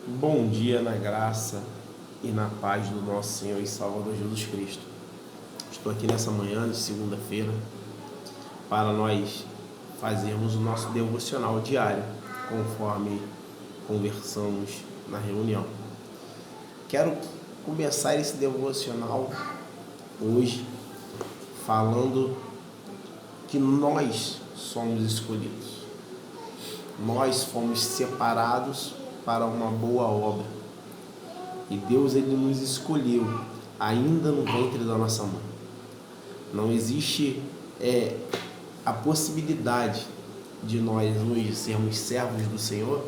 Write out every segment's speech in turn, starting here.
Bom dia na graça e na paz do nosso Senhor e Salvador Jesus Cristo. Estou aqui nessa manhã de segunda-feira para nós fazermos o nosso devocional diário, conforme conversamos na reunião. Quero começar esse devocional hoje falando que nós somos escolhidos. Nós fomos separados para uma boa obra. E Deus, Ele nos escolheu ainda no ventre da nossa mãe. Não existe a possibilidade de nós hoje sermos servos do Senhor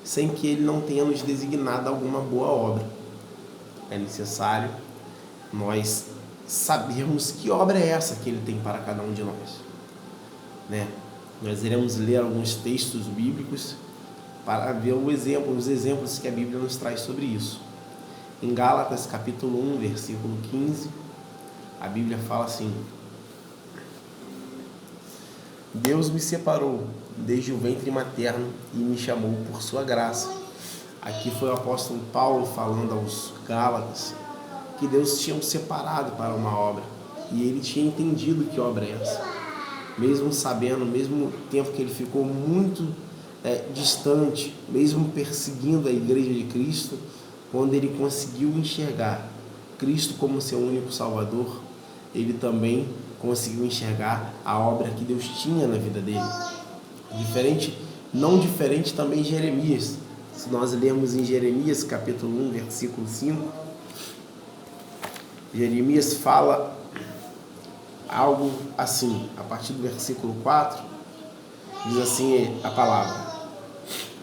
sem que Ele não tenha nos designado alguma boa obra. É necessário nós sabermos que obra é essa que Ele tem para cada um de nós, né? Nós iremos ler alguns textos bíblicos para ver os exemplos que a Bíblia nos traz sobre isso. Em Gálatas capítulo 1, versículo 15, a Bíblia fala assim: Deus me separou desde o ventre materno e me chamou por sua graça. Aqui foi o apóstolo Paulo falando aos Gálatas que Deus tinha o separado para uma obra, e ele tinha entendido que obra é essa. Mesmo sabendo, mesmo tempo que ele ficou muito distante, mesmo perseguindo a igreja de Cristo, quando ele conseguiu enxergar Cristo como seu único Salvador, ele também conseguiu enxergar a obra que Deus tinha na vida dele. Não diferente também de Jeremias. Se nós lermos em Jeremias capítulo 1, versículo 5, Jeremias fala algo assim, a partir do versículo 4, diz assim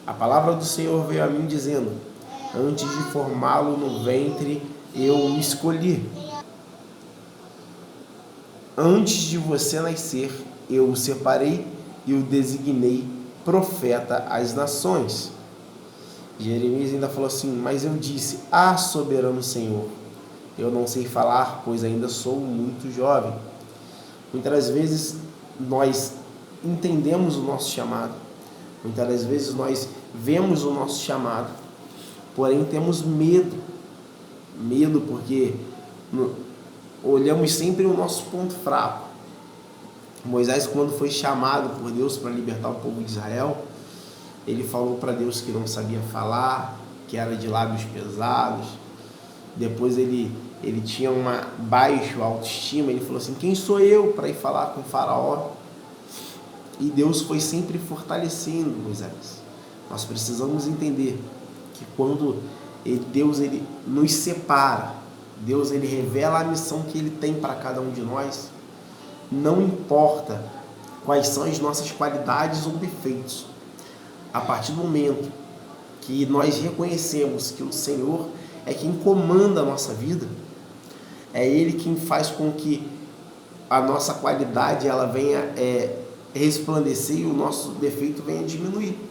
a palavra do Senhor veio a mim dizendo: antes de formá-lo no ventre eu o escolhi, antes de você nascer eu o separei e o designei profeta às nações. Jeremias ainda falou assim: mas eu disse: soberano Senhor, eu não sei falar, pois ainda sou muito jovem. Muitas vezes nós entendemos o nosso chamado, muitas vezes nós vemos o nosso chamado, porém temos medo porque olhamos sempre o nosso ponto fraco. Moisés, quando foi chamado por Deus para libertar o povo de Israel, ele falou para Deus que não sabia falar, que era de lábios pesados. Depois ele tinha uma baixa autoestima, ele falou assim: quem sou eu para ir falar com o faraó? E Deus foi sempre fortalecendo Moisés. Nós precisamos entender que quando Deus ele nos separa, Deus ele revela a missão que ele tem para cada um de nós, não importa quais são as nossas qualidades ou defeitos. A partir do momento que nós reconhecemos que o Senhor é quem comanda a nossa vida, é Ele quem faz com que a nossa qualidade ela venha resplandecer e o nosso defeito venha diminuir.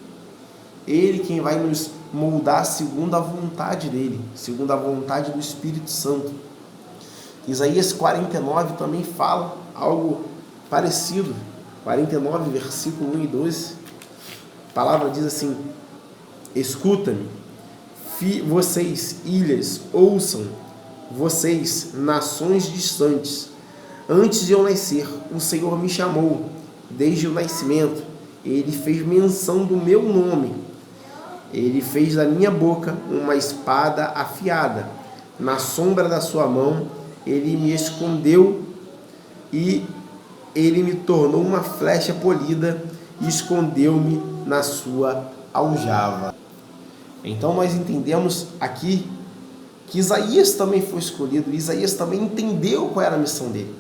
Ele quem vai nos moldar segundo a vontade dele, segundo a vontade do Espírito Santo. Isaías 49 também fala algo parecido. 49, versículo 1 e 12. A palavra diz assim: escuta-me, vocês ilhas, ouçam, vocês nações distantes. Antes de eu nascer, o Senhor me chamou. Desde o nascimento, Ele fez menção do meu nome. Ele fez da minha boca uma espada afiada. Na sombra da sua mão, Ele me escondeu e Ele me tornou uma flecha polida e escondeu-me na sua aljava. Então nós entendemos aqui que Isaías também foi escolhido. Isaías também entendeu qual era a missão dele.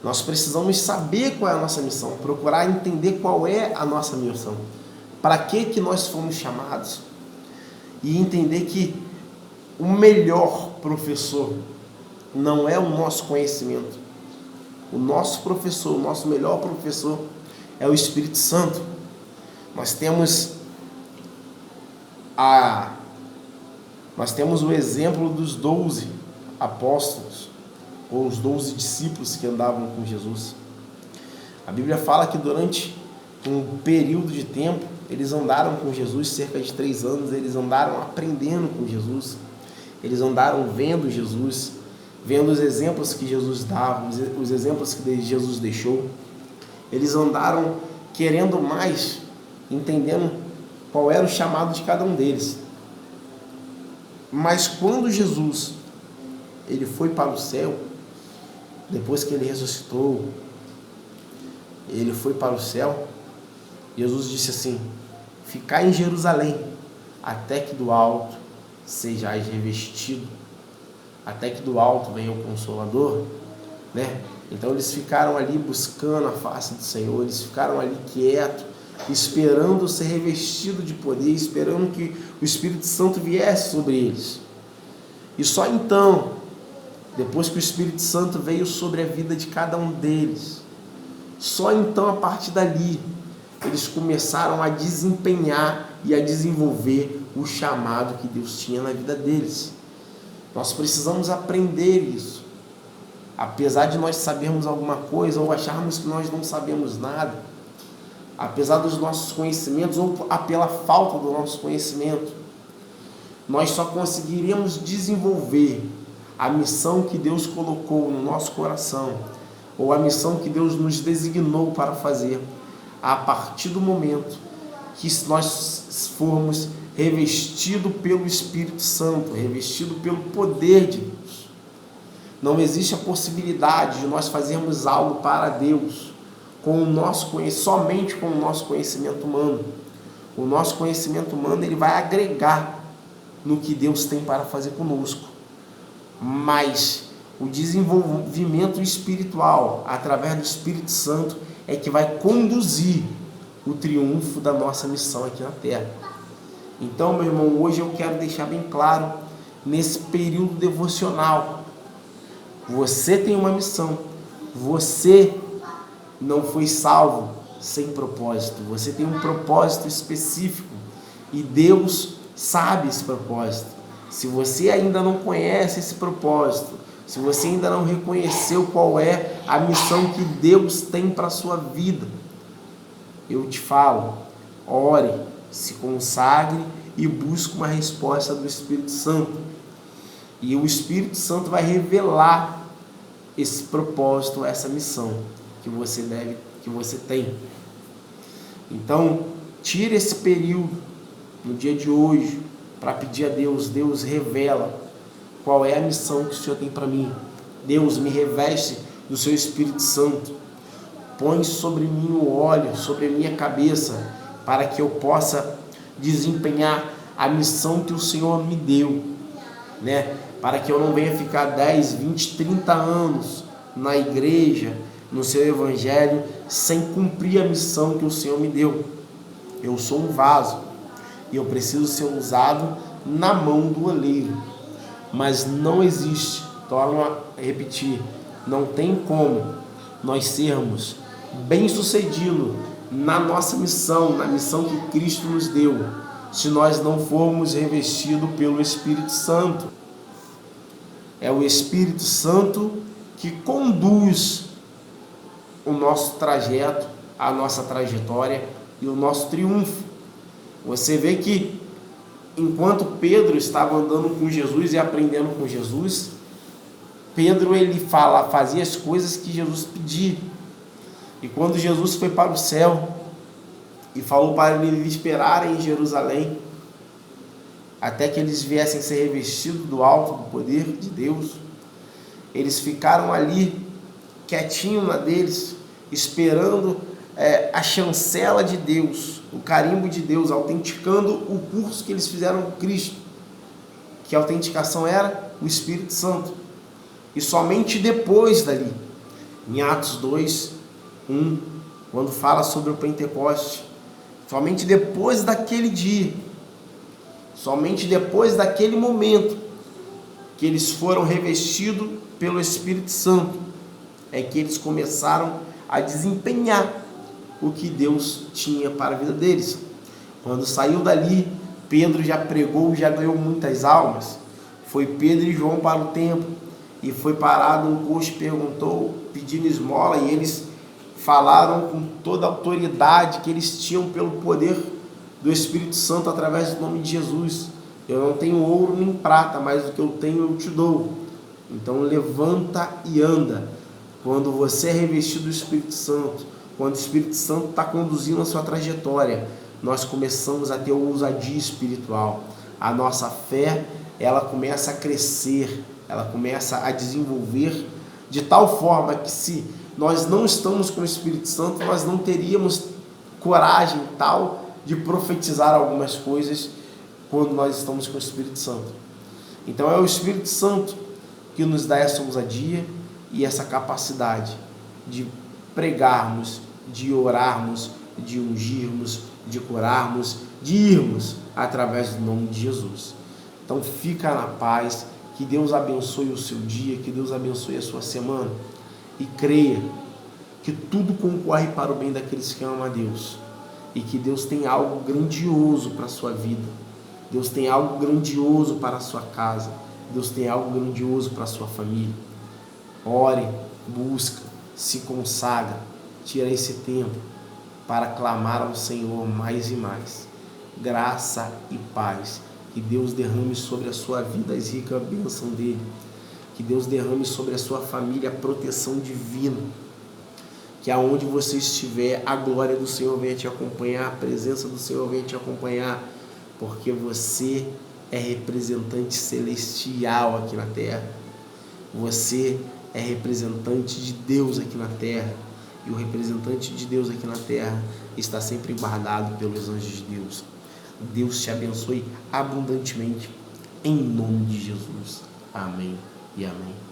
Nós precisamos saber qual é a nossa missão, procurar entender qual é a nossa missão, para que nós fomos chamados, e entender que o melhor professor não é o nosso conhecimento. O nosso professor, o nosso melhor professor é o Espírito Santo. Nós temos o exemplo dos 12 apóstolos, ou os 12 discípulos que andavam com Jesus. A Bíblia fala que durante um período de tempo, eles andaram com Jesus cerca de 3 anos, eles andaram aprendendo com Jesus, eles andaram vendo Jesus, vendo os exemplos que Jesus dava, os exemplos que Jesus deixou. Eles andaram querendo mais, entendendo qual era o chamado de cada um deles. Mas quando Jesus ele foi para o céu, depois que ele ressuscitou, ele foi para o céu, Jesus disse assim: ficai em Jerusalém, até que do alto sejais revestido, até que do alto venha o Consolador, né? Então eles ficaram ali buscando a face do Senhor, eles ficaram ali quietos, esperando ser revestido de poder, esperando que o Espírito Santo viesse sobre eles. E só então, depois que o Espírito Santo veio sobre a vida de cada um deles, só então, a partir dali, eles começaram a desempenhar e a desenvolver o chamado que Deus tinha na vida deles. Nós precisamos aprender isso. Apesar de nós sabermos alguma coisa ou acharmos que nós não sabemos nada, apesar dos nossos conhecimentos ou pela falta do nosso conhecimento, nós só conseguiríamos desenvolver a missão que Deus colocou no nosso coração, ou a missão que Deus nos designou para fazer, a partir do momento que nós formos revestidos pelo Espírito Santo, revestidos pelo poder de Deus. Não existe a possibilidade de nós fazermos algo para Deus com o nosso somente com o nosso conhecimento humano. O nosso conhecimento humano ele vai agregar no que Deus tem para fazer conosco. Mas o desenvolvimento espiritual através do Espírito Santo é que vai conduzir o triunfo da nossa missão aqui na Terra. Então, meu irmão, hoje eu quero deixar bem claro, nesse período devocional, você tem uma missão, você não foi salvo sem propósito, você tem um propósito específico e Deus sabe esse propósito. Se você ainda não conhece esse propósito, se você ainda não reconheceu qual é a missão que Deus tem para a sua vida, eu te falo, ore, se consagre e busque uma resposta do Espírito Santo. E o Espírito Santo vai revelar esse propósito, essa missão que você tem. Então, tire esse período no dia de hoje para pedir a Deus. Deus, revela qual é a missão que o Senhor tem para mim. Deus, me reveste do seu Espírito Santo. Põe sobre mim o óleo, sobre a minha cabeça, para que eu possa desempenhar a missão que o Senhor me deu, né? Para que eu não venha ficar 10, 20, 30 anos na igreja, no seu evangelho, sem cumprir a missão que o Senhor me deu. Eu sou um vaso e eu preciso ser usado na mão do oleiro. Mas não existe, torno a repetir, não tem como nós sermos bem-sucedidos na nossa missão, na missão que Cristo nos deu, se nós não formos revestidos pelo Espírito Santo. É o Espírito Santo que conduz o nosso trajeto, a nossa trajetória e o nosso triunfo. Você vê que enquanto Pedro estava andando com Jesus e aprendendo com Jesus, Pedro ele fazia as coisas que Jesus pedia. E quando Jesus foi para o céu e falou para eles esperarem em Jerusalém até que eles viessem ser revestidos do alto do poder de Deus, eles ficaram ali quietinho na deles, esperando a chancela de Deus, o carimbo de Deus, autenticando o curso que eles fizeram com Cristo. Que a autenticação era o Espírito Santo. E somente depois dali, em Atos 2, 1, quando fala sobre o Pentecoste, somente depois daquele dia, somente depois daquele momento que eles foram revestidos pelo Espírito Santo, é que eles começaram a desempenhar o que Deus tinha para a vida deles. Quando saiu dali, Pedro já pregou, já ganhou muitas almas. Foi Pedro e João para o templo e foi parado um coxo, perguntou, pedindo esmola, e eles falaram com toda a autoridade que eles tinham pelo poder do Espírito Santo através do nome de Jesus. Eu não tenho ouro nem prata, mas o que eu tenho eu te dou. Então levanta e anda. Quando você é revestido do Espírito Santo, quando o Espírito Santo está conduzindo a sua trajetória, nós começamos a ter ousadia espiritual. A nossa fé, ela começa a crescer, ela começa a desenvolver de tal forma que, se nós não estamos com o Espírito Santo, nós não teríamos coragem tal de profetizar algumas coisas quando nós estamos com o Espírito Santo. Então é o Espírito Santo que nos dá essa ousadia e essa capacidade de pregarmos, de orarmos, de ungirmos, de curarmos, de irmos através do nome de Jesus. Então fica na paz, que Deus abençoe o seu dia, que Deus abençoe a sua semana, e creia que tudo concorre para o bem daqueles que amam a Deus, e que Deus tem algo grandioso para a sua vida, Deus tem algo grandioso para a sua casa, Deus tem algo grandioso para a sua família. Ore, busca, se consagra, tira esse tempo para clamar ao Senhor mais e mais. Graça e paz. Que Deus derrame sobre a sua vida as ricas bênçãos dele. Que Deus derrame sobre a sua família a proteção divina. Que aonde você estiver, a glória do Senhor venha te acompanhar, a presença do Senhor venha te acompanhar, porque você é representante celestial aqui na terra. Você é representante de Deus aqui na terra. E o representante de Deus aqui na terra está sempre guardado pelos anjos de Deus. Deus te abençoe abundantemente, em nome de Jesus. Amém e amém.